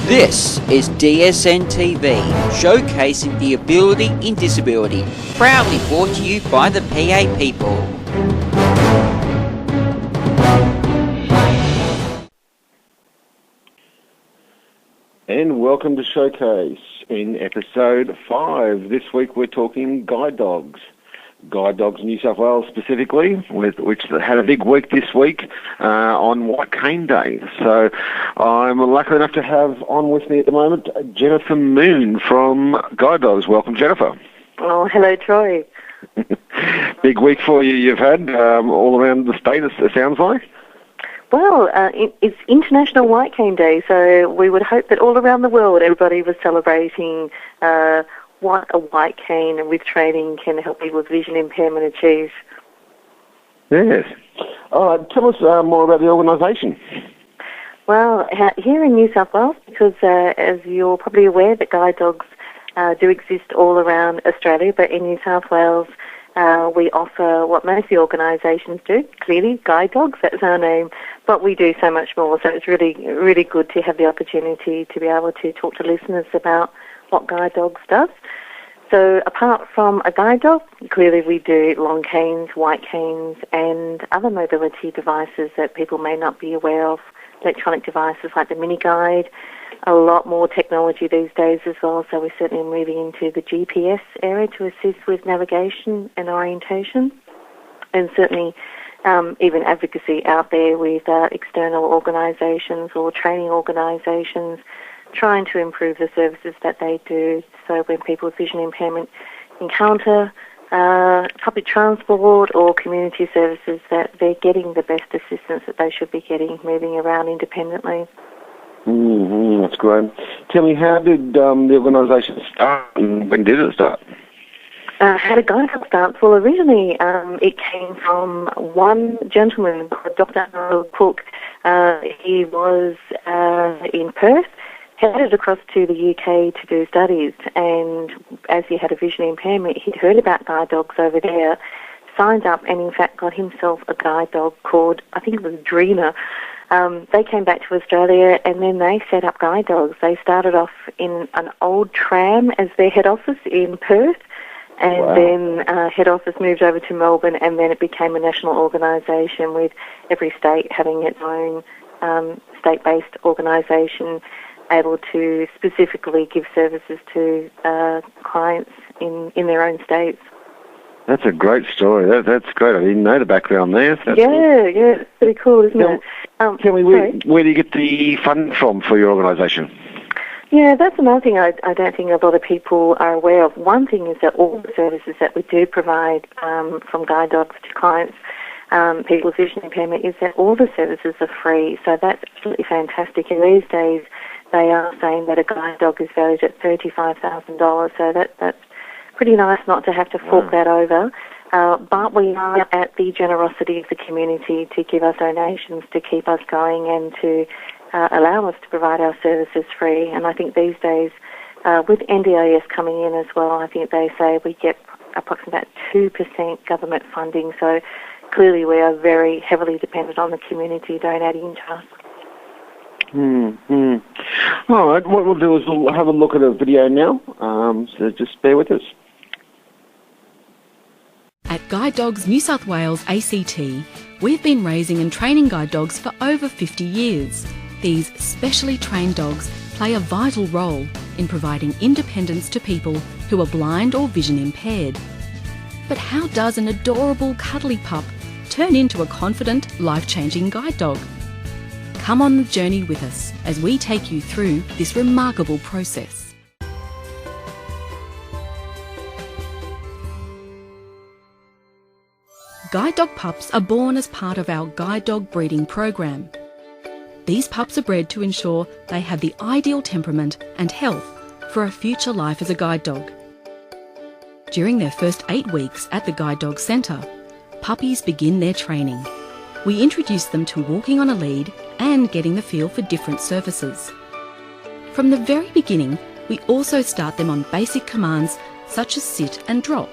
This is DSNTV, showcasing the ability in disability, proudly brought to you by the PA people. And welcome to Showcase. In episode 5, this week we're talking guide dogs. Guide Dogs New South Wales specifically, which had a big week this week on White Cane Day. So I'm lucky enough to have on with me at the moment Jennifer Moon from Guide Dogs. Welcome, Jennifer. Oh, hello, Troy. Big week for you you've had all around the state, it sounds like. Well, it's International White Cane Day, so we would hope that all around the world everybody was celebrating what a white cane with training can help people with vision impairment achieve. Yes. Tell us more about the organisation. Well, here in New South Wales, because as you're probably aware that guide dogs do exist all around Australia, but in New South Wales we offer what most of the organisations do, clearly guide dogs, that's our name, but we do so much more, so it's really, really good to have the opportunity to be able to talk to listeners about what Guide Dogs does. So apart from a guide dog, clearly we do long canes, white canes and other mobility devices that people may not be aware of, electronic devices like the mini guide, a lot more technology these days as well, so we're certainly moving into the GPS area to assist with navigation and orientation, and certainly even advocacy out there with external organisations or training organisations trying to improve the services that they do. So when people with vision impairment encounter public transport or community services, that they're getting the best assistance that they should be getting, moving around independently. That's great. Tell me, how did the organisation start and when did it start? How did Guide Dogs start? Well, originally it came from one gentleman called Dr. Harold Cook. He was in Perth, headed across to the UK to do studies, and as he had a vision impairment, he'd heard about guide dogs over there, signed up, and in fact got himself a guide dog called, I think it was Dreamer. They came back to Australia and then they set up Guide Dogs. They started off in an old tram as their head office in Perth, and then head office moved over to Melbourne, and then it became a national organisation with every state having its own state-based organisation able to specifically give services to clients in their own states. That's a great story. That's great. I didn't know the background there. Yeah, it's pretty cool, isn't it? Tell me, where do you get the funding from for your organisation? Yeah, that's another thing I don't think a lot of people are aware of. One thing is that all the services that we do provide from Guide Dogs to clients, people with vision impairment, is that all the services are free. So that's absolutely fantastic. And these days they are saying that a guide dog is valued at $35,000. So that's pretty nice not to have to fork that over. But we are at the generosity of the community to give us donations to keep us going and to allow us to provide our services free. And I think these days, with NDIS coming in as well, I think they say we get approximately about 2% government funding. So clearly we are very heavily dependent on the community donating to us. All right, what we'll do is we'll have a look at a video now, so just bear with us. At Guide Dogs New South Wales ACT, we've been raising and training guide dogs for over 50 years. These specially trained dogs play a vital role in providing independence to people who are blind or vision impaired. But how does an adorable, cuddly pup turn into a confident, life-changing guide dog? Come on the journey with us as we take you through this remarkable process. Guide dog pups are born as part of our guide dog breeding program. These pups are bred to ensure they have the ideal temperament and health for a future life as a guide dog. During their first 8 weeks at the Guide Dog Centre, puppies begin their training. We introduce them to walking on a lead and getting the feel for different surfaces. From the very beginning, we also start them on basic commands such as sit and drop.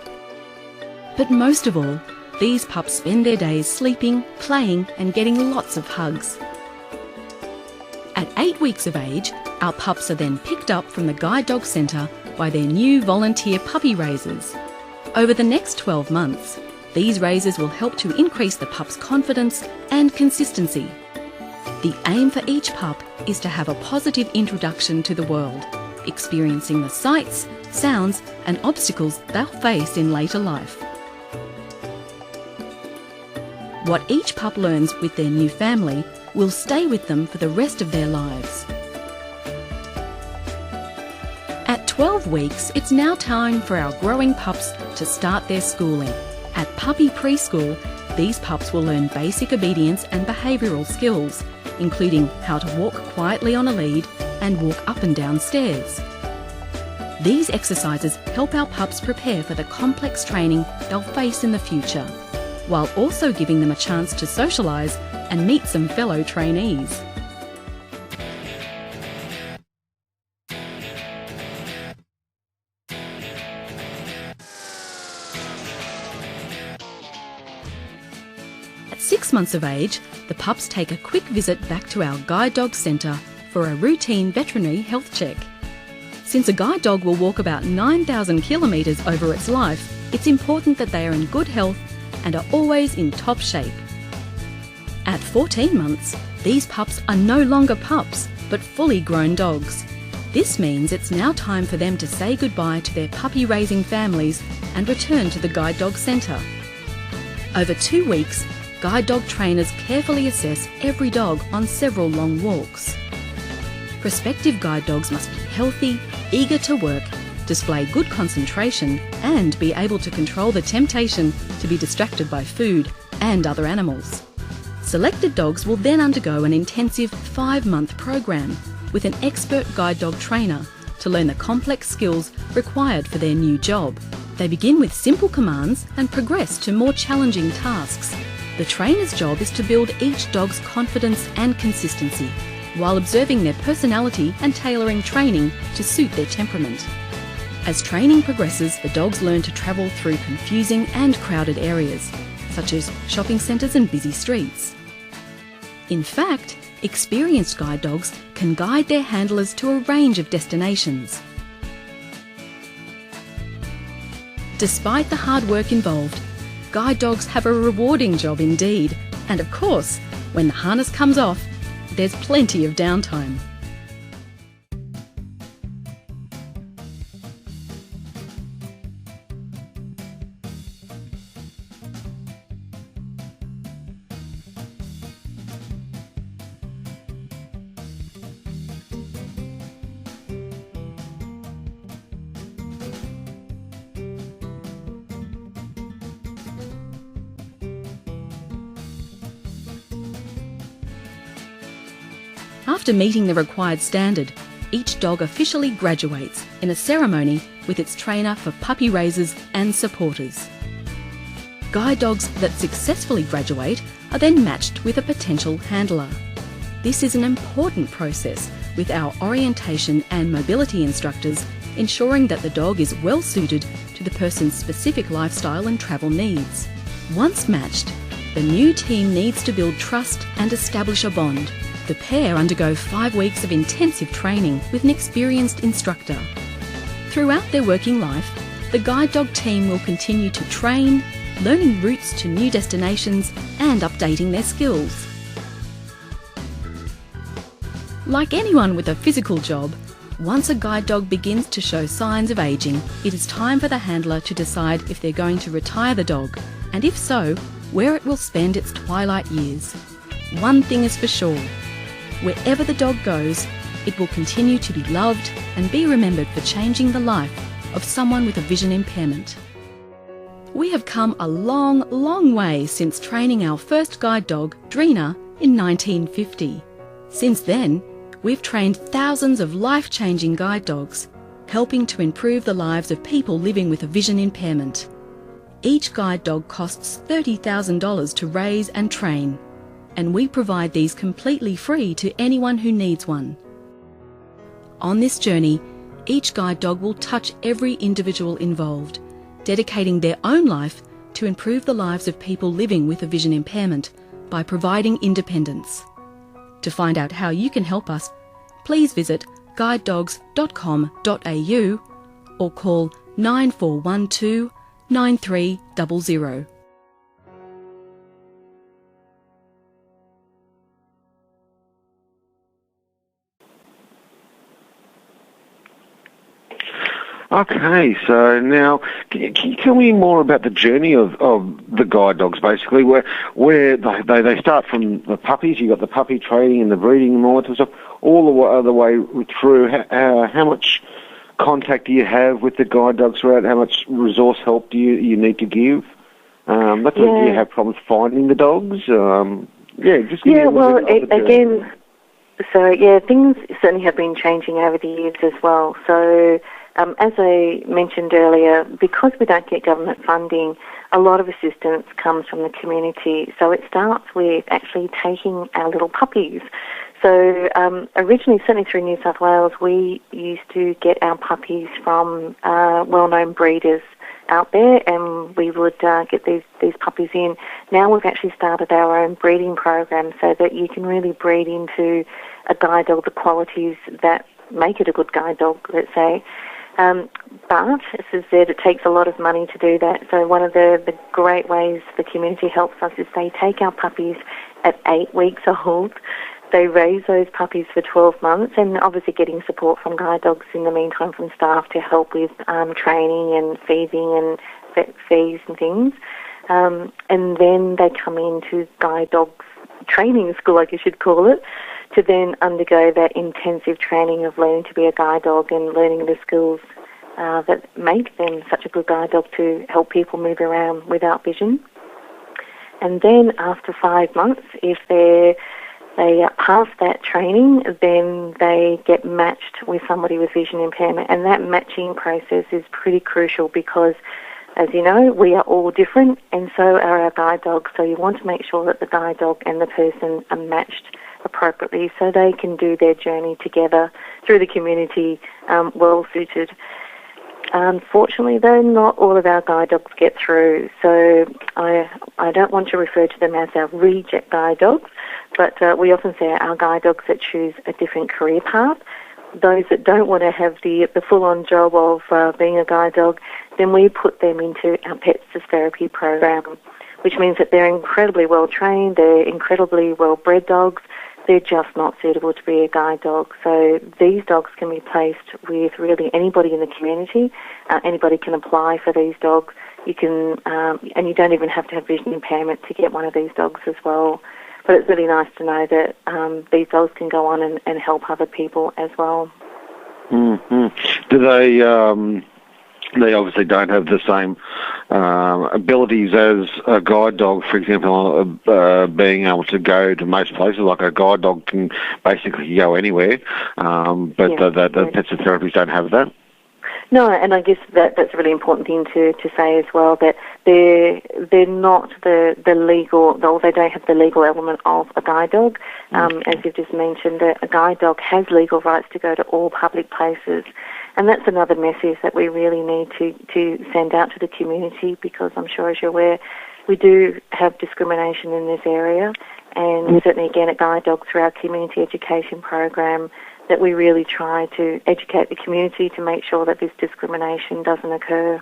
But most of all, these pups spend their days sleeping, playing and getting lots of hugs. At 8 weeks of age, our pups are then picked up from the Guide Dog Centre by their new volunteer puppy raisers. Over the next 12 months, these raisers will help to increase the pup's confidence and consistency. The aim for each pup is to have a positive introduction to the world, experiencing the sights, sounds and obstacles they'll face in later life. What each pup learns with their new family will stay with them for the rest of their lives. At 12 weeks, it's now time for our growing pups to start their schooling. At puppy preschool, these pups will learn basic obedience and behavioural skills, including how to walk quietly on a lead and walk up and down stairs. These exercises help our pups prepare for the complex training they'll face in the future, while also giving them a chance to socialise and meet some fellow trainees. At 6 months of age, the pups take a quick visit back to our Guide Dog Centre for a routine veterinary health check. Since a guide dog will walk about 9,000 kilometres over its life, it's important that they are in good health and are always in top shape. At 14 months, these pups are no longer pups, but fully grown dogs. This means it's now time for them to say goodbye to their puppy-raising families and return to the Guide Dog Centre. Over 2 weeks, guide dog trainers carefully assess every dog on several long walks. Prospective guide dogs must be healthy, eager to work, display good concentration, and be able to control the temptation to be distracted by food and other animals. Selected dogs will then undergo an intensive 5-month program with an expert guide dog trainer to learn the complex skills required for their new job. They begin with simple commands and progress to more challenging tasks. The trainer's job is to build each dog's confidence and consistency, while observing their personality and tailoring training to suit their temperament. As training progresses, the dogs learn to travel through confusing and crowded areas, such as shopping centres and busy streets. In fact, experienced guide dogs can guide their handlers to a range of destinations. Despite the hard work involved, guide dogs have a rewarding job indeed, and of course, when the harness comes off, there's plenty of downtime. After meeting the required standard, each dog officially graduates in a ceremony with its trainer for puppy raisers and supporters. Guide dogs that successfully graduate are then matched with a potential handler. This is an important process, with our orientation and mobility instructors ensuring that the dog is well suited to the person's specific lifestyle and travel needs. Once matched, the new team needs to build trust and establish a bond. The pair undergo 5 weeks of intensive training with an experienced instructor. Throughout their working life, the guide dog team will continue to train, learning routes to new destinations and updating their skills. Like anyone with a physical job, once a guide dog begins to show signs of ageing, it is time for the handler to decide if they're going to retire the dog, and if so, where it will spend its twilight years. One thing is for sure: wherever the dog goes, it will continue to be loved and be remembered for changing the life of someone with a vision impairment. We have come a long, long way since training our first guide dog, Drina, in 1950. Since then, we've trained thousands of life-changing guide dogs, helping to improve the lives of people living with a vision impairment. Each guide dog costs $30,000 to raise and train, and we provide these completely free to anyone who needs one. On this journey, each guide dog will touch every individual involved, dedicating their own life to improve the lives of people living with a vision impairment by providing independence. To find out how you can help us, please visit guidedogs.com.au or call 9412 9300. Okay, so now can you tell me more about the journey of the guide dogs, basically, where they start from the puppies, you got the puppy training and the breeding and all that sort of stuff, all the way through. How much contact do you have with the guide dogs throughout? How much resource help do you need to give? Do you have problems finding the dogs? Just give me a little bit of the journey. Things certainly have been changing over the years as well. So, as I mentioned earlier, because we don't get government funding, a lot of assistance comes from the community. So it starts with actually taking our little puppies. So originally, certainly through New South Wales, we used to get our puppies from well-known breeders out there, and we would get these puppies in. Now we've actually started our own breeding program so that you can really breed into a guide dog the qualities that make it a good guide dog, let's say. But, as I said, it takes a lot of money to do that. So one of the great ways the community helps us is they take our puppies at 8 weeks old. They raise those puppies for 12 months, and obviously getting support from guide dogs in the meantime from staff to help with training and feeding and vet fees and things. And then they come into guide dogs training school, I guess you'd call it, to then undergo that intensive training of learning to be a guide dog and learning the skills that make them such a good guide dog to help people move around without vision. And then after 5 months, if they pass that training, then they get matched with somebody with vision impairment. And that matching process is pretty crucial because, as you know, we are all different, and so are our guide dogs. So you want to make sure that the guide dog and the person are matched appropriately so they can do their journey together through the community, well suited. Unfortunately, though, not all of our guide dogs get through. So I don't want to refer to them as our reject guide dogs, but we often say our guide dogs that choose a different career path. Those that don't want to have the full-on job of being a guide dog, then we put them into our Pets as Therapy program, which means that they're incredibly well-trained, they're incredibly well-bred dogs, they're just not suitable to be a guide dog. So these dogs can be placed with really anybody in the community. Anybody can apply for these dogs. You can, and you don't even have to have vision impairment to get one of these dogs as well. But it's really nice to know that these dogs can go on and help other people as well. Mm-hmm. Do they obviously don't have the same abilities as a guide dog, for example, being able to go to most places. Like a guide dog can basically go anywhere, but the pets and therapies don't have that. No, and I guess that's a really important thing to say as well, that they're not the legal, though they don't have the legal element of a guide dog. As you've just mentioned, a guide dog has legal rights to go to all public places. And that's another message that we really need to send out to the community, because I'm sure, as you're aware, we do have discrimination in this area. And certainly, again, at Guide Dogs, through our community education program, that we really try to educate the community to make sure that this discrimination doesn't occur.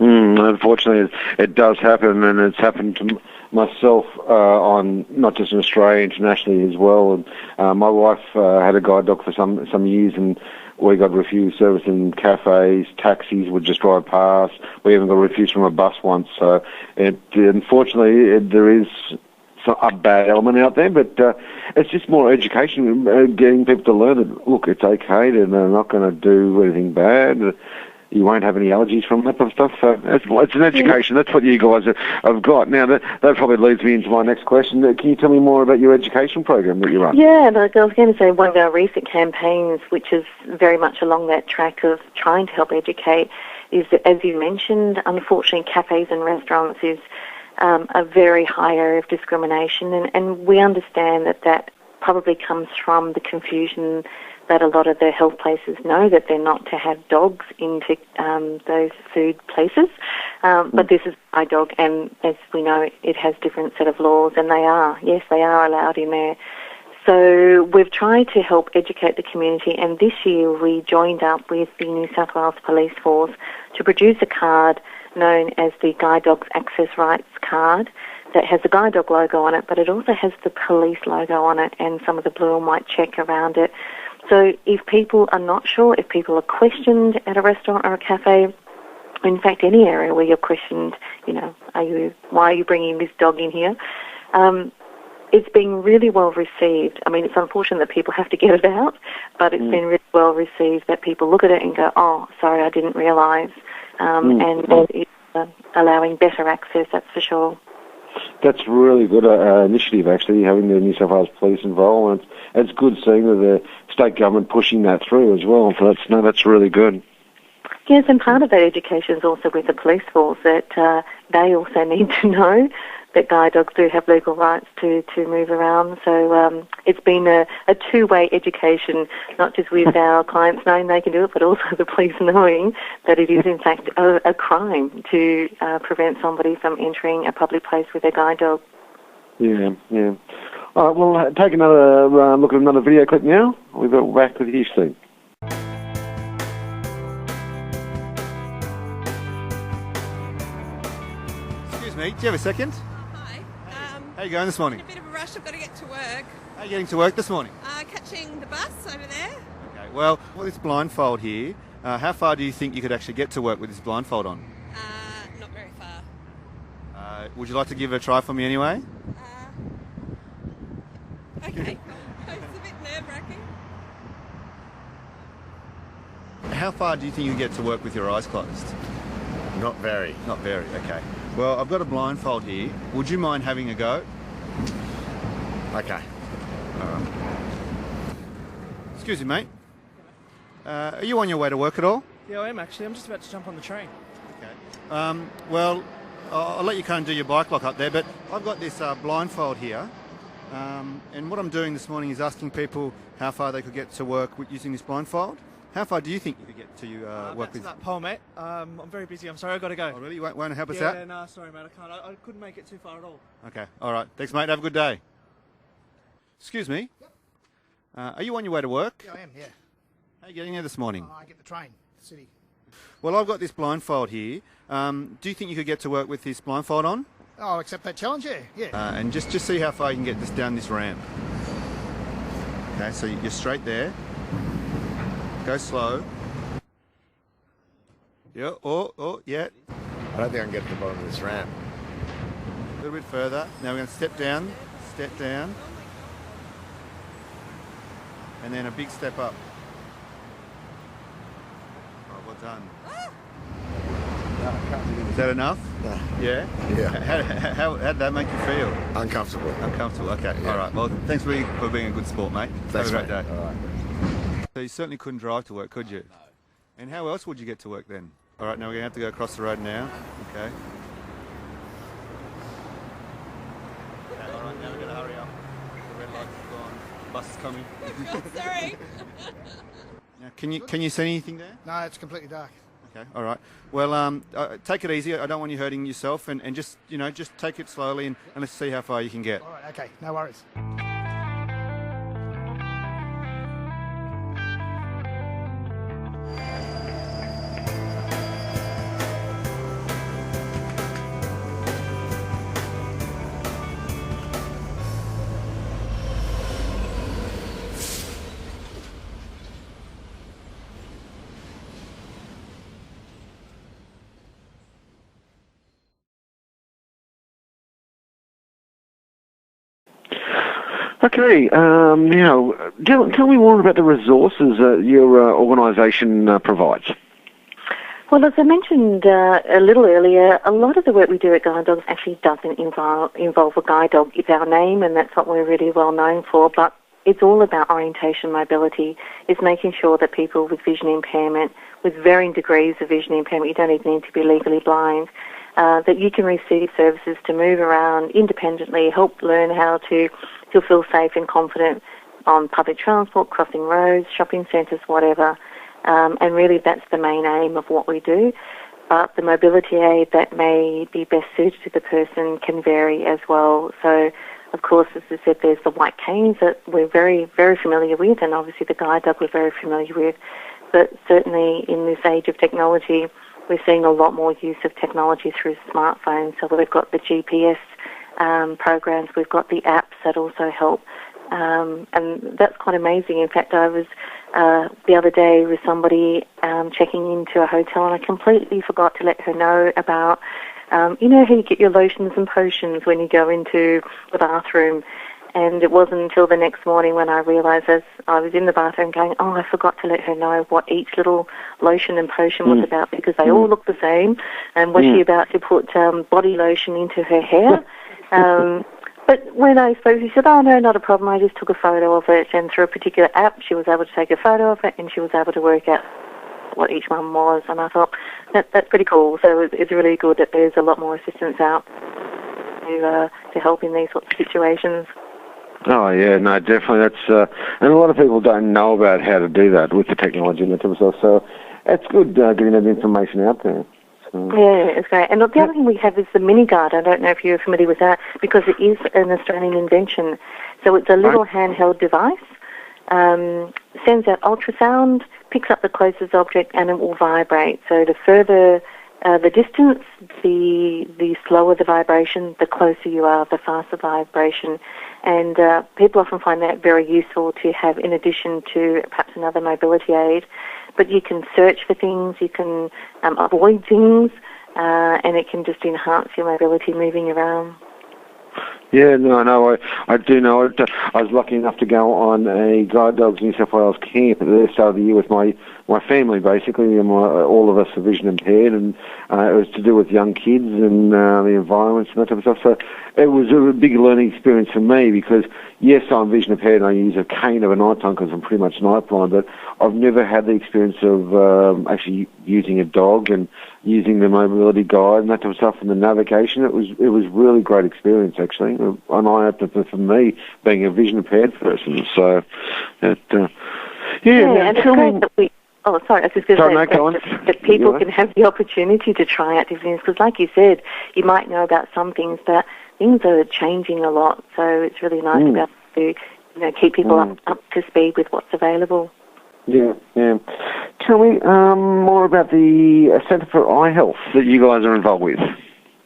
Unfortunately, it does happen, and it's happened to myself on not just in Australia, internationally as well. And my wife had a guide dog for some years, and we got refused service in cafes, taxis would just drive past. We even got refused from a bus once. So, unfortunately, there is a bad element out there, but it's just more education, getting people to learn that, look, it's okay, and they're not going to do anything bad. You won't have any allergies from that type of stuff. So it's an education. That's what you guys have got. Now, that probably leads me into my next question. Can you tell me more about your education program that you run? Yeah, like I was going to say, one of our recent campaigns, which is very much along that track of trying to help educate, is that, as you mentioned, unfortunately, cafes and restaurants is a very high area of discrimination, and we understand that probably comes from the confusion that a lot of the health places know that they're not to have dogs into those food places. But this is a dog, and as we know, it has different set of laws, and they are allowed in there. So we've tried to help educate the community, and this year we joined up with the New South Wales Police Force to produce a card known as the Guide Dogs Access Rights card that has the guide dog logo on it, but it also has the police logo on it and some of the blue and white check around it. So if people are not sure, if people are questioned at a restaurant or a cafe, in fact any area where you're questioned, why are you bringing this dog in here? It's been really well received. I mean, it's unfortunate that people have to get it out, but it's been really well received that people look at it and go, oh, sorry, I didn't realise. And it's allowing better access, that's for sure. That's really good initiative, actually, having the New South Wales Police involved. And it's good seeing the state government pushing that through as well. So that's really good. Yes, and part of that education is also with the police force that they also need to know that guide dogs do have legal rights to move around. So it's been a two-way education, not just with our clients knowing they can do it, but also the police knowing that it is in fact a crime to prevent somebody from entering a public place with a guide dog. Yeah. All right, we'll take another look at another video clip now. We'll be back with you soon. Excuse me, do you have a second? Hi. How are you going this morning? In a bit of a rush, I've got to get to work. How are you getting to work this morning? Catching the bus over there. Okay, well, with this blindfold here, how far do you think you could actually get to work with this blindfold on? Not very far. Would you like to give it a try for me anyway? Okay. It's a bit nerve-wracking. How far do you think you can get to work with your eyes closed? Not very. Not very, okay. Well, I've got a blindfold here. Would you mind having a go? Okay. Excuse me, mate. Are you on your way to work at all? Yeah, I am actually. I'm just about to jump on the train. Okay. Well, I'll let you kind of do your bike lock up there, but I've got this blindfold here. And what I'm doing this morning is asking people how far they could get to work using this blindfold. How far do you think you could get to work with? That pole, mate. I'm very busy. I'm sorry, I've got to go. Oh, really? You won't help us yeah, out? Yeah, no, sorry, mate. I can't. I couldn't make it too far at all. Okay, all right. Thanks, mate. Have a good day. Excuse me? Yep. Are you on your way to work? Yeah, I am, yeah. How are you getting there this morning? I get the train, the city. Well, I've got this blindfold here. Do you think you could get to work with this blindfold on? Oh, I'll accept that challenge, yeah. And just see how far you can get this down this ramp. Okay, so you're straight there. Go slow. Yeah, yeah. I don't think I can get to the bottom of this ramp. A little bit further. Now we're going to step down, and then a big step up. Oh, well done. No, I can't do Is that enough? No. Yeah? Yeah. How did that make you feel? Uncomfortable. Uncomfortable, okay. Yeah. All right, well, thanks for being a good sport, mate. Thanks, Have a great mate. day. All right. So you certainly couldn't drive to work, could you? No. And how else would you get to work then? All right, now we're going to have to go across the road now. Okay. All right, now we've got to hurry up. The red light's gone. The bus is coming. Sorry. Now, can you see anything there? No, it's completely dark. Okay, all right. Well, take it easy. I don't want you hurting yourself, and just take it slowly, and let's see how far you can get. All right, okay, no worries. Okay, now, tell me more about the resources that your organisation provides. Well, as I mentioned a little earlier, a lot of the work we do at Guide Dogs actually doesn't involve a guide dog. It's our name, and that's what we're really well known for, but it's all about orientation mobility. It's making sure that people with vision impairment, with varying degrees of vision impairment, you don't even need to be legally blind, that you can receive services to move around independently, help learn how to feel safe and confident on public transport, crossing roads, shopping centres, whatever. And really that's the main aim of what we do. But the mobility aid that may be best suited to the person can vary as well. So Of course, as I said, there's the white canes that we're very, very familiar with, and obviously the guide dog we're very familiar with. But certainly in this age of technology, we're seeing a lot more use of technology through smartphones. So we've got the GPS programs, we've got the apps that also help. And that's quite amazing. In fact, I was the other day with somebody checking into a hotel, and I completely forgot to let her know about, you know how you get your lotions and potions when you go into the bathroom. And it wasn't until the next morning when I realised, as I was in the bathroom going, oh, I forgot to let her know what each little lotion and potion was about, because they all look the same. And was she about to put body lotion into her hair? But when I spoke, she said, oh, no, not a problem. I just took a photo of it, and through a particular app, she was able to take a photo of it, and she was able to work out what each one was. And I thought, that's pretty cool. So it's really good that there's a lot more assistance out to help in these sorts of situations. Oh, yeah, no, definitely. That's and a lot of people don't know about how to do that with the technology and that type of stuff. So it's good getting that information out there. Yeah, it's great. And the other thing we have is the mini guard. I don't know if you're familiar with that, because it is an Australian invention. So it's a little handheld device, sends out ultrasound, picks up the closest object, and it will vibrate. So the further the distance, the slower the vibration, the closer you are, the faster vibration. And people often find that very useful to have in addition to perhaps another mobility aid. But you can search for things, you can avoid things, and it can just enhance your mobility moving around. Yeah, no, I do know it. I was lucky enough to go on a Guide Dogs New South Wales camp at the start of the year with my family, basically, and all of us are vision impaired, and it was to do with young kids and the environments and that type of stuff. So it was a big learning experience for me, because yes, I'm vision impaired and I use a cane of a night time because I'm pretty much night blind, but I've never had the experience of actually using a dog and using the mobility guide and that type of stuff, and the navigation. It was really great experience, actually, an eye-opener for me, being a vision impaired person. So, and it's great that we. Oh, sorry, I was just going to say that people can have the opportunity to try out different things, because, like you said, you might know about some things, but things are changing a lot. So it's really nice to be able to, keep people up to speed with what's available. Yeah. Tell me more about the Centre for Eye Health that you guys are involved with.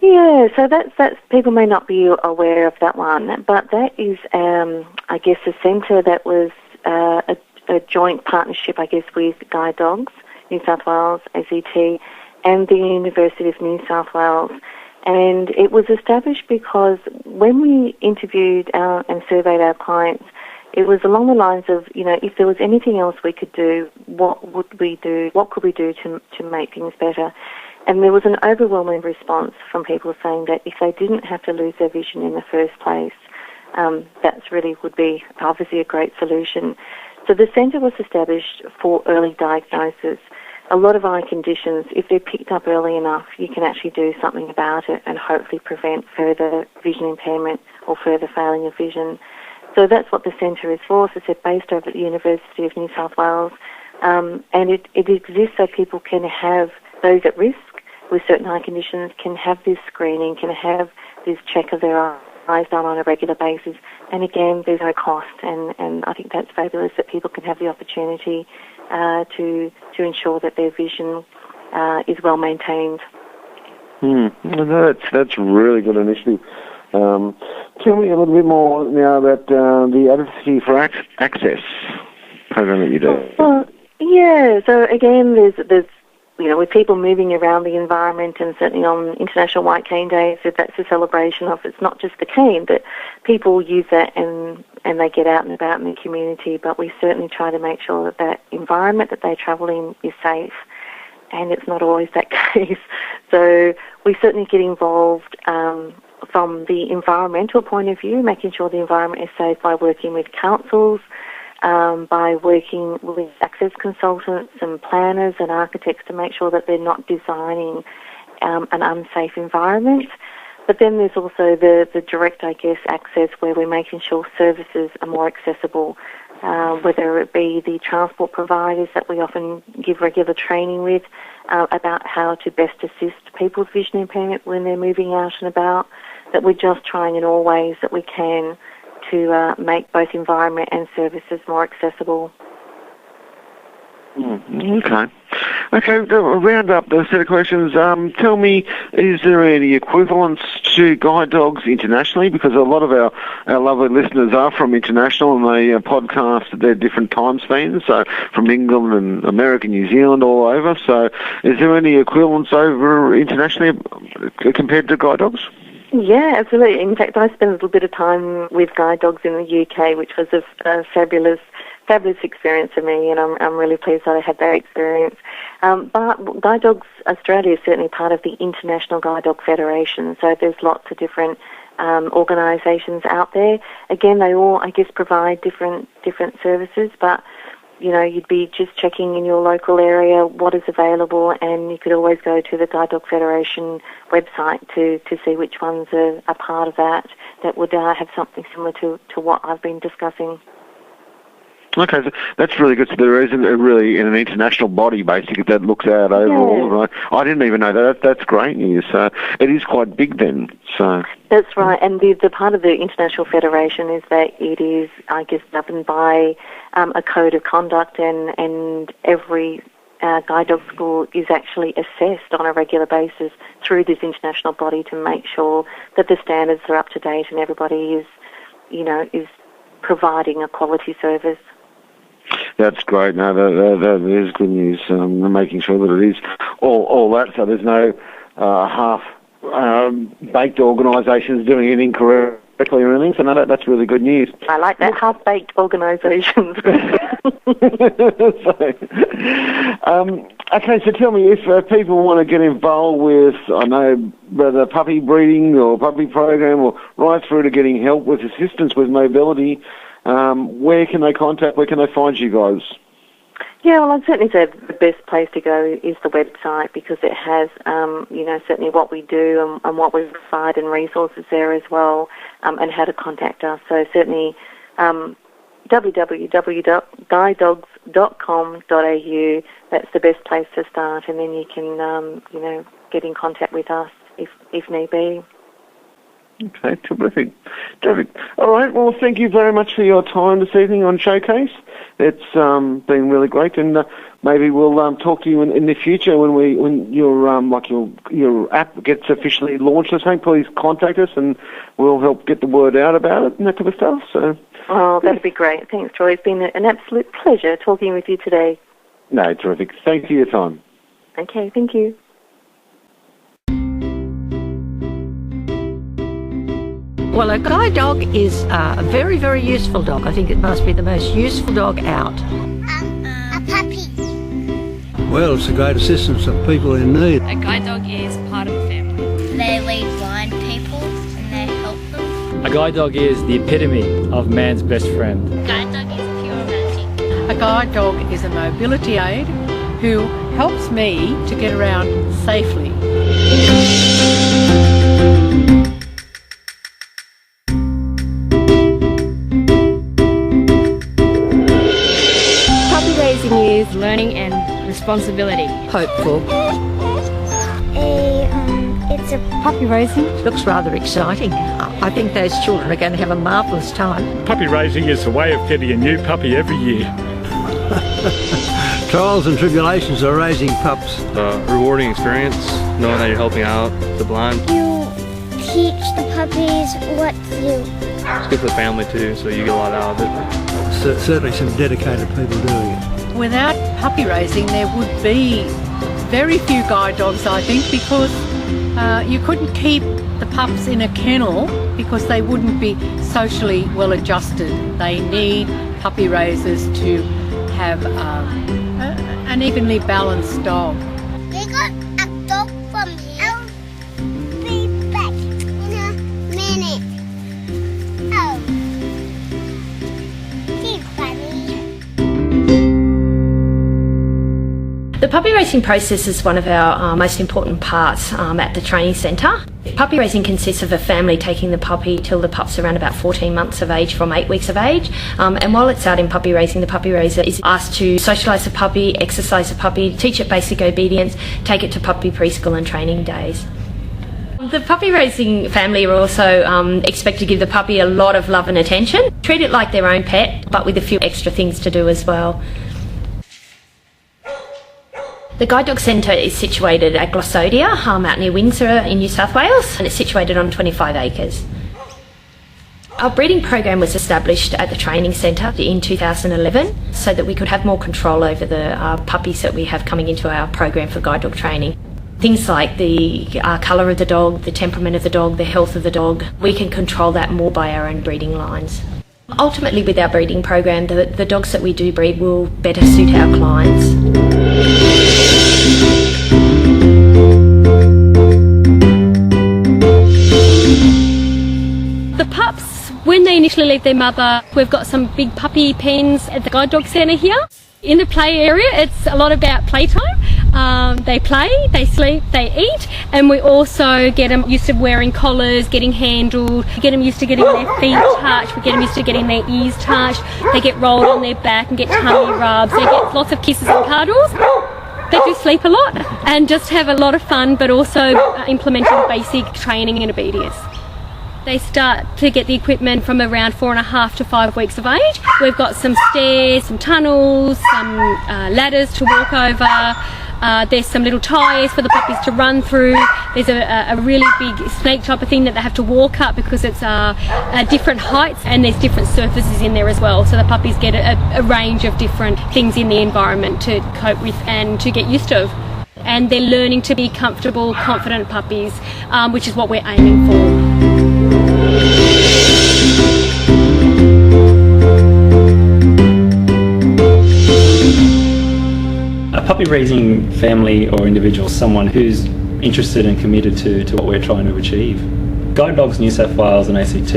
Yeah, so that's people may not be aware of that one, but that is, I guess, a centre that was a joint partnership, I guess, with Guide Dogs New South Wales, ACT, and the University of New South Wales. And it was established because when we interviewed and surveyed our clients, it was along the lines of, if there was anything else we could do, what would we do? What could we do to make things better? And there was an overwhelming response from people saying that if they didn't have to lose their vision in the first place, that really would be obviously a great solution. So the centre was established for early diagnosis. A lot of eye conditions, if they're picked up early enough, you can actually do something about it and hopefully prevent further vision impairment or further failing of vision. So that's what the centre is for. So it's based over at the University of New South Wales. And it exists so people can have, those at risk with certain eye conditions, can have this screening, can have this check of their eyes done on a regular basis. And again, there's no cost. And I think that's fabulous that people can have the opportunity to ensure that their vision is well maintained. That's really good initiative. Tell me a little bit more now about the Advocacy for Access program that you do. Well, yeah. So again, there's with people moving around the environment, and certainly on International White Cane Days, if that's a celebration of, it's not just the cane, but people use that and they get out and about in the community. But we certainly try to make sure that that environment that they travel in is safe, and it's not always that case. So we certainly get involved from the environmental point of view, making sure the environment is safe by working with councils, by working with access consultants and planners and architects to make sure that they're not designing an unsafe environment. But then there's also the direct, I guess, access where we're making sure services are more accessible, whether it be the transport providers that we often give regular training with about how to best assist people's vision impairment when they're moving out and about. that we're just trying in all ways that we can to make both environment and services more accessible. Okay, to round up the set of questions, tell me, is there any equivalence to guide dogs internationally? Because a lot of our lovely listeners are from international and they podcast at their different time spans, so from England and America, New Zealand, all over. So is there any equivalence over internationally compared to guide dogs? Yeah, absolutely. In fact, I spent a little bit of time with guide dogs in the UK, which was a fabulous experience for me, and I'm really pleased that I had that experience. But Guide Dogs Australia is certainly part of the International Guide Dog Federation, so there's lots of different organisations out there. Again, they all, I guess, provide different services, but you'd be just checking in your local area what is available, and you could always go to the Guide Dog Federation website to see which ones are part of that would have something similar to what I've been discussing. Okay, so that's really good. So there isn't really an international body, basically, that looks out overall. Right? I didn't even know that. That's great news. So it is quite big then. So that's right. And the part of the International Federation is that it is, I guess, governed by a code of conduct, and every guide dog school is actually assessed on a regular basis through this international body to make sure that the standards are up to date and everybody is providing a quality service. That's great. No, that is good news. Making sure that it is all that, so there's no half-baked organisations doing it incorrectly or anything. So no, that's really good news. I like that, half-baked organisations. Okay, so tell me, if people want to get involved with, I know, the puppy breeding or puppy program, or right through to getting help with assistance with mobility, where can they contact? Where can they find you guys? Yeah, well, I'd certainly say the best place to go is the website, because it has, certainly what we do and what we provide and resources there as well, and how to contact us. So certainly www.guidedogs.com.au, that's the best place to start, and then you can, get in contact with us if need be. Okay, terrific. All right, well, thank you very much for your time this evening on Showcase. It's been really great, and maybe we'll talk to you in the future when your app gets officially launched or something. Please contact us, and we'll help get the word out about it and that type of stuff. So. Oh, that'd be great. Thanks, Troy. It's been an absolute pleasure talking with you today. No, terrific. Thanks for your time. Okay, thank you. Well, a guide dog is a very, very useful dog. I think it must be the most useful dog out. A puppy. Well, it's a great assistance of people in need. A guide dog is part of the family. They lead blind people and they help them. A guide dog is the epitome of man's best friend. A guide dog is pure magic. A guide dog is a mobility aid who helps me to get around safely. Is learning and responsibility. Hopeful. It's a puppy raising. Looks rather exciting. I think those children are going to have a marvellous time. Puppy raising is a way of getting a new puppy every year. Trials and tribulations of raising pups. Rewarding experience, knowing that you're helping out the blind. You teach the puppies what to do. It's good for the family too, so you get a lot out of it. Certainly some dedicated people doing it. Without puppy raising, there would be very few guide dogs, I think, because you couldn't keep the pups in a kennel because they wouldn't be socially well adjusted. They need puppy raisers to have an evenly balanced dog. They got a dog from here. I'll be back in a minute. Oh. He's funny. The puppy raising process is one of our most important parts at the training centre. Puppy raising consists of a family taking the puppy till the pup's around about 14 months of age from 8 weeks of age. And while it's out in puppy raising, the puppy raiser is asked to socialise the puppy, exercise the puppy, teach it basic obedience, take it to puppy preschool and training days. The puppy raising family are also expected to give the puppy a lot of love and attention. Treat it like their own pet, but with a few extra things to do as well. The Guide Dog Centre is situated at Glossodia, out near Windsor in New South Wales, and it's situated on 25 acres. Our breeding program was established at the training centre in 2011 so that we could have more control over the puppies that we have coming into our program for guide dog training. Things like the colour of the dog, the temperament of the dog, the health of the dog, we can control that more by our own breeding lines. Ultimately, with our breeding program, the dogs that we do breed will better suit our clients. The pups, when they initially leave their mother, we've got some big puppy pens at the Guide Dog Centre here. In the play area, it's a lot about playtime. They play, they sleep, they eat, and we also get them used to wearing collars, getting handled, we get them used to getting their feet touched, we get them used to getting their ears touched, they get rolled on their back and get tummy rubs, they get lots of kisses and cuddles. They do sleep a lot and just have a lot of fun, but also implementing basic training and obedience. They start to get the equipment from around 4.5 to 5 weeks of age. We've got some stairs, some tunnels, some ladders to walk over. There's some little tyres for the puppies to run through. There's a really big snake type of thing that they have to walk up because it's different heights, and there's different surfaces in there as well. So the puppies get a range of different things in the environment to cope with and to get used to. And they're learning to be comfortable, confident puppies, which is what we're aiming for. A puppy raising family or individual is someone who's interested and committed to what we're trying to achieve. Guide Dogs New South Wales and ACT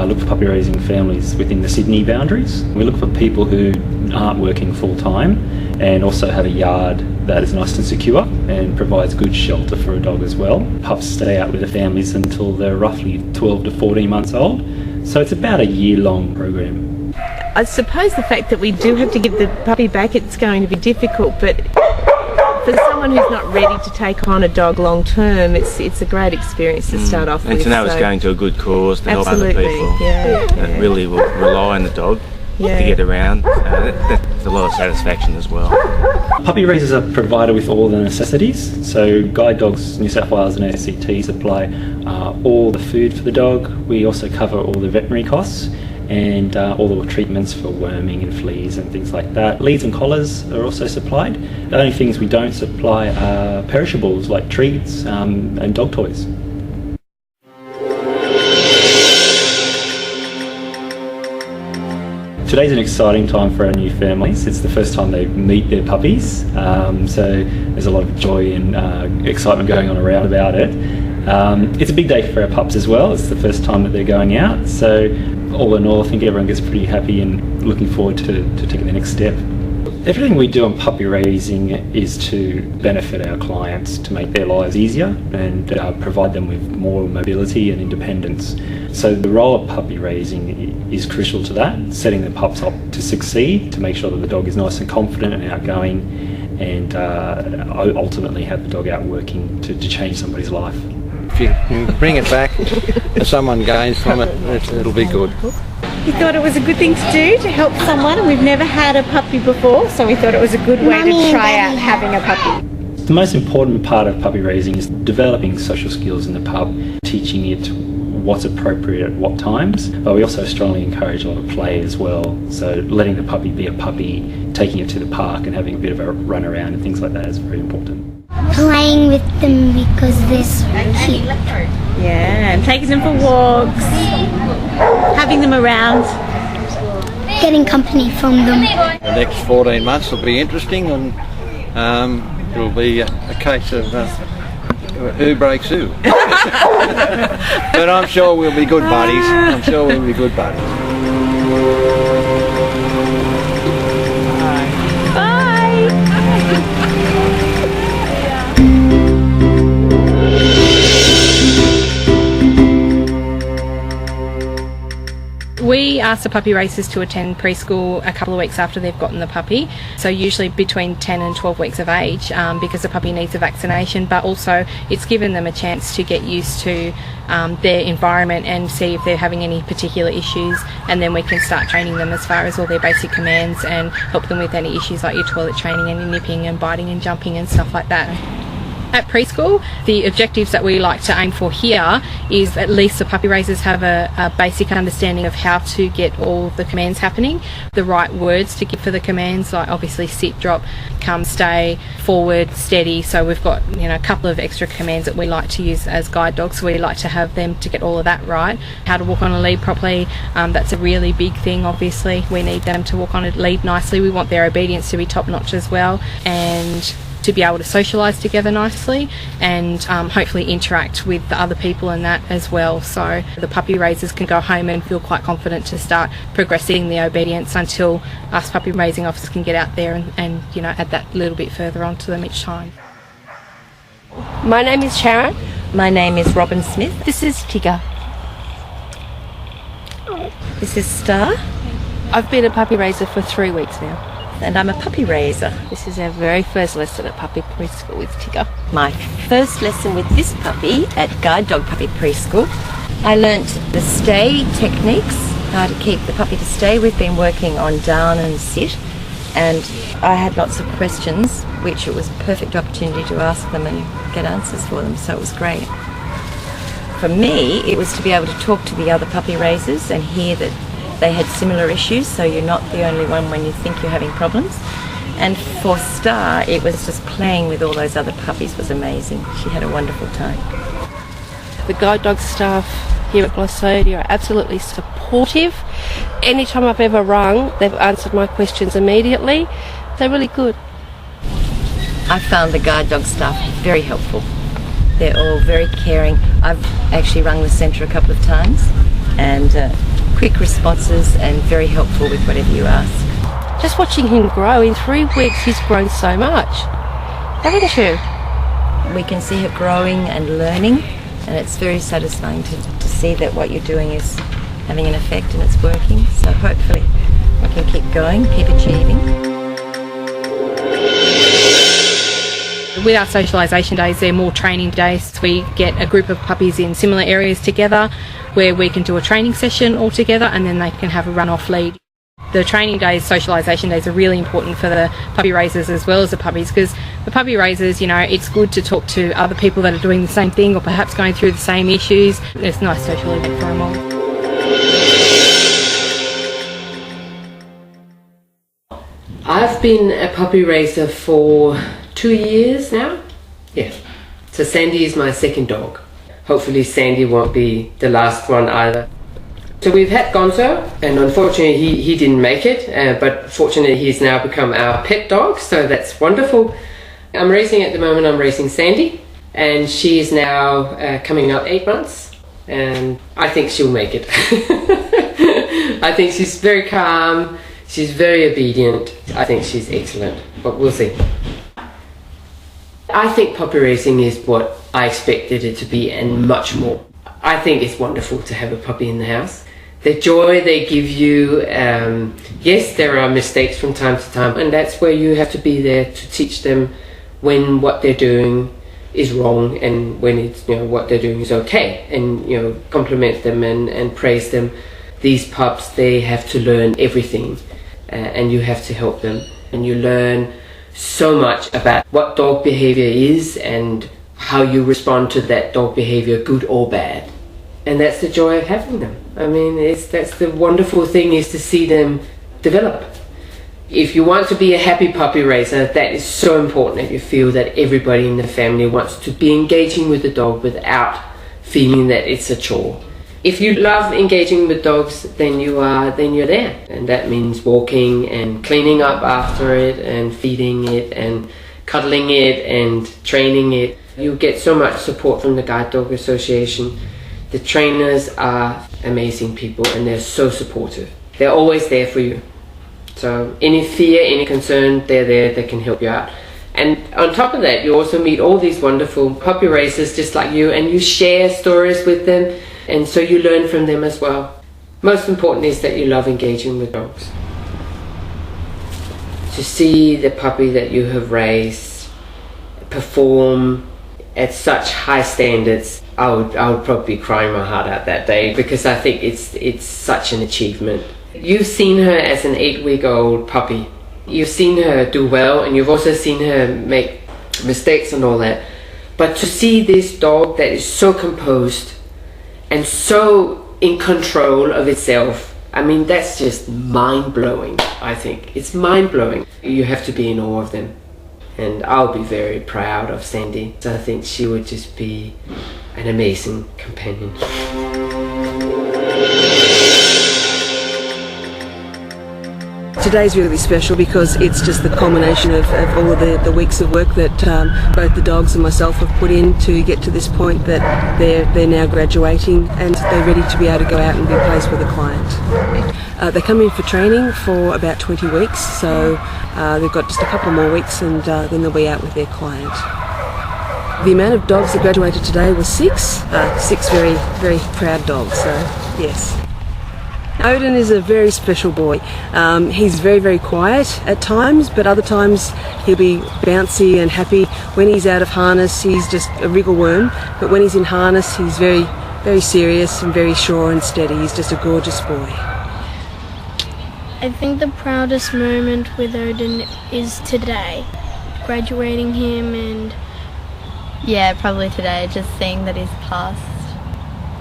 look for puppy raising families within the Sydney boundaries. We look for people who aren't working full time and also have a yard that is nice and secure and provides good shelter for a dog as well. Pups stay out with the families until they're roughly 12 to 14 months old, so it's about a year-long program. I suppose the fact that we do have to give the puppy back, it's going to be difficult, but for someone who's not ready to take on a dog long term, it's a great experience to start off with. And to know it's going to a good cause to help other people that really will rely on the dog to get around. That's a lot of satisfaction as well. Puppy raisers are provided with all the necessities, so Guide Dogs New South Wales and ACT supply all the food for the dog. We also cover all the veterinary costs and all the treatments for worming and fleas and things like that. Leads and collars are also supplied. The only things we don't supply are perishables like treats and dog toys. Today's an exciting time for our new families. It's the first time they meet their puppies, so there's a lot of joy and excitement going on around about it. It's a big day for our pups as well. It's the first time that they're going out, so all in all I think everyone gets pretty happy and looking forward to taking the next step. Everything we do on puppy raising is to benefit our clients, to make their lives easier and provide them with more mobility and independence. So the role of puppy raising is crucial to that, setting the pups up to succeed, to make sure that the dog is nice and confident and outgoing, and ultimately have the dog out working to change somebody's life. If you bring it back and someone gains from it, it'll be good. We thought it was a good thing to do to help someone. We've never had a puppy before, so we thought it was a good way to try out having a puppy. The most important part of puppy raising is developing social skills in the pup, teaching it what's appropriate at what times, but we also strongly encourage a lot of play as well. So letting the puppy be a puppy, taking it to the park and having a bit of a run around and things like that is very important. Playing with them because they're so cute. Yeah, and taking them for walks, having them around. Getting company from them. The next 14 months will be interesting, and it'll be a case of who breaks who. But I'm sure we'll be good buddies. I'm sure we'll be good buddies. We are ask the puppy raisers to attend preschool a couple of weeks after they've gotten the puppy, so usually between 10 and 12 weeks of age, because the puppy needs a vaccination, but also it's given them a chance to get used to their environment and see if they're having any particular issues, and then we can start training them as far as all their basic commands and help them with any issues like your toilet training and your nipping and biting and jumping and stuff like that. At preschool, the objectives that we like to aim for here is at least the puppy raisers have a basic understanding of how to get all the commands happening, the right words to give for the commands, like obviously sit, drop, come, stay, forward, steady. So we've got a couple of extra commands that we like to use as guide dogs, so we like to have them to get all of that right. How to walk on a lead properly, that's a really big thing. Obviously we need them to walk on a lead nicely. We want their obedience to be top notch as well, and to be able to socialise together nicely, and hopefully interact with the other people and that as well, so the puppy raisers can go home and feel quite confident to start progressing the obedience until us puppy raising officers can get out there and add that little bit further on to them each time. My name is Sharon. My name is Robin Smith. This is Tigger. This is Star. I've been a puppy raiser for 3 weeks now. And I'm a puppy raiser. This is our very first lesson at puppy preschool with Tigger. My first lesson with this puppy at Guide Dog Puppy Preschool. I learnt the stay techniques, how to keep the puppy to stay. We've been working on down and sit, and I had lots of questions, which it was a perfect opportunity to ask them and get answers for them, so it was great. For me, it was to be able to talk to the other puppy raisers and hear that they had similar issues, so you're not the only one when you think you're having problems. And for Star, it was just playing with all those other puppies was amazing. She had a wonderful time. The guide dog staff here at Glossodia are absolutely supportive. Anytime I've ever rung, they've answered my questions immediately. They're really good. I found the guide dog staff very helpful. They're all very caring. I've actually rung the centre a couple of times, and quick responses and very helpful with whatever you ask. Just watching him grow, in 3 weeks he's grown so much, haven't you? We can see her growing and learning, and it's very satisfying to see that what you're doing is having an effect and it's working. So hopefully we can keep going, keep achieving. With our socialisation days, they're more training days. We get a group of puppies in similar areas together where we can do a training session all together, and then they can have a run-off lead. The training days, socialisation days, are really important for the puppy raisers as well as the puppies, because the puppy raisers, it's good to talk to other people that are doing the same thing or perhaps going through the same issues. It's a nice social event for them all. I've been a puppy raiser for 2 years now. Yeah. So Sandy is my second dog. Hopefully Sandy won't be the last one either. So we've had Gonzo, and unfortunately he didn't make it, but fortunately he's now become our pet dog, so that's wonderful. I'm raising Sandy, and she is now coming up 8 months, and I think she'll make it. I think she's very calm, she's very obedient, I think she's excellent, but we'll see. I think puppy raising is what I expected it to be and much more. I think it's wonderful to have a puppy in the house. The joy they give you, yes, there are mistakes from time to time, and that's where you have to be there to teach them when what they're doing is wrong and when it's, what they're doing is okay, and compliment them and praise them. These pups, they have to learn everything, and you have to help them, and you learn so much about what dog behavior is and how you respond to that dog behavior, good or bad. And that's the joy of having them. I mean, that's the wonderful thing, is to see them develop. If you want to be a happy puppy raiser, that is so important, that you feel that everybody in the family wants to be engaging with the dog without feeling that it's a chore. If you love engaging with dogs, then you're there. And that means walking and cleaning up after it and feeding it and cuddling it and training it. You get so much support from the Guide Dog Association. The trainers are amazing people, and they're so supportive. They're always there for you. So any fear, any concern, they're there, they can help you out. And on top of that, you also meet all these wonderful puppy raisers just like you, and you share stories with them, and so you learn from them as well. Most important is that you love engaging with dogs. To see the puppy that you have raised perform at such high standards, I would probably be crying my heart out that day, because I think it's such an achievement. You've seen her as an 8-week-old puppy. You've seen her do well, and you've also seen her make mistakes and all that. But to see this dog that is so composed and so in control of itself, I mean, that's just mind-blowing, I think. It's mind-blowing. You have to be in awe of them. And I'll be very proud of Sandy. So I think she would just be an amazing companion. Today's really special because it's just the culmination of all of the weeks of work that both the dogs and myself have put in to get to this point that they're now graduating and they're ready to be able to go out and be placed with a client. They come in for training for about 20 weeks, so they've got just a couple more weeks and then they'll be out with their client. The amount of dogs that graduated today was 6. 6 very, very proud dogs, so yes. Odin is a very special boy. He's very, very quiet at times, but other times he'll be bouncy and happy. When he's out of harness, he's just a wriggle worm, but when he's in harness, he's very, very serious and very sure and steady. He's just a gorgeous boy. I think the proudest moment with Odin is today, graduating him, and yeah, probably today, just seeing that he's passed.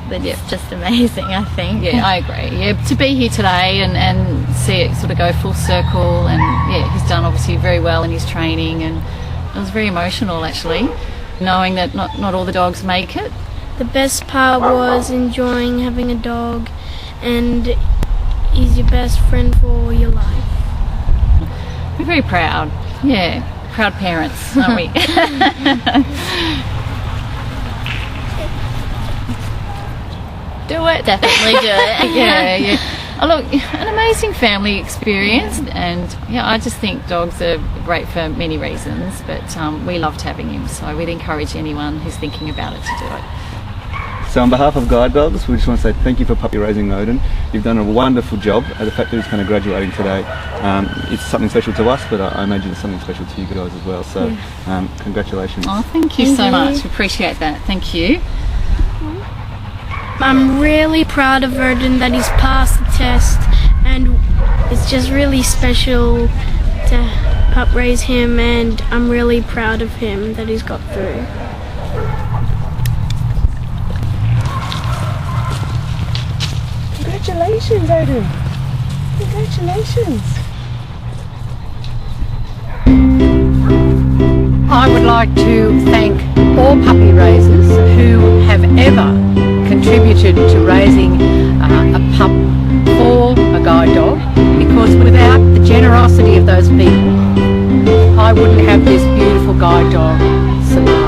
It's just amazing, I think. Yeah, I agree. Yeah, to be here today and see it sort of go full circle, and yeah, he's done obviously very well in his training, and it was very emotional actually, knowing that not all the dogs make it. The best part was enjoying having a dog, and he's your best friend for your life. We're very proud. Yeah, proud parents, aren't we? Do it. Definitely do it. Yeah. Oh, look, an amazing family experience, and yeah, I just think dogs are great for many reasons, but we loved having him, so we'd encourage anyone who's thinking about it to do it. So on behalf of Guide Dogs, we just want to say thank you for puppy raising Odin. You've done a wonderful job. The fact that he's kind of graduating today, it's something special to us, but I imagine it's something special to you guys as well, so congratulations. Oh, thank you so much. Appreciate that. Thank you. I'm really proud of Odin that he's passed the test, and it's just really special to pup raise him, and I'm really proud of him that he's got through. Congratulations, Odin. Congratulations. I would like to thank all puppy raisers who have ever contributed to raising a pup for a guide dog, because without the generosity of those people, I wouldn't have this beautiful guide dog, Samara.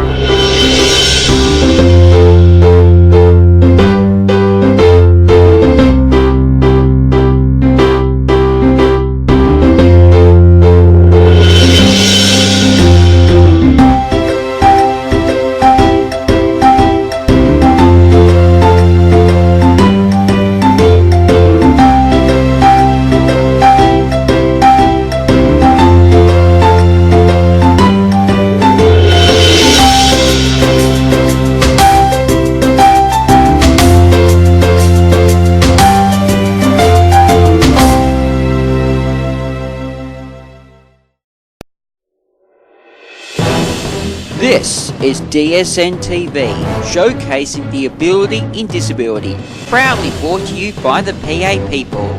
This is DSNTV, showcasing the ability in disability, proudly brought to you by the PA people.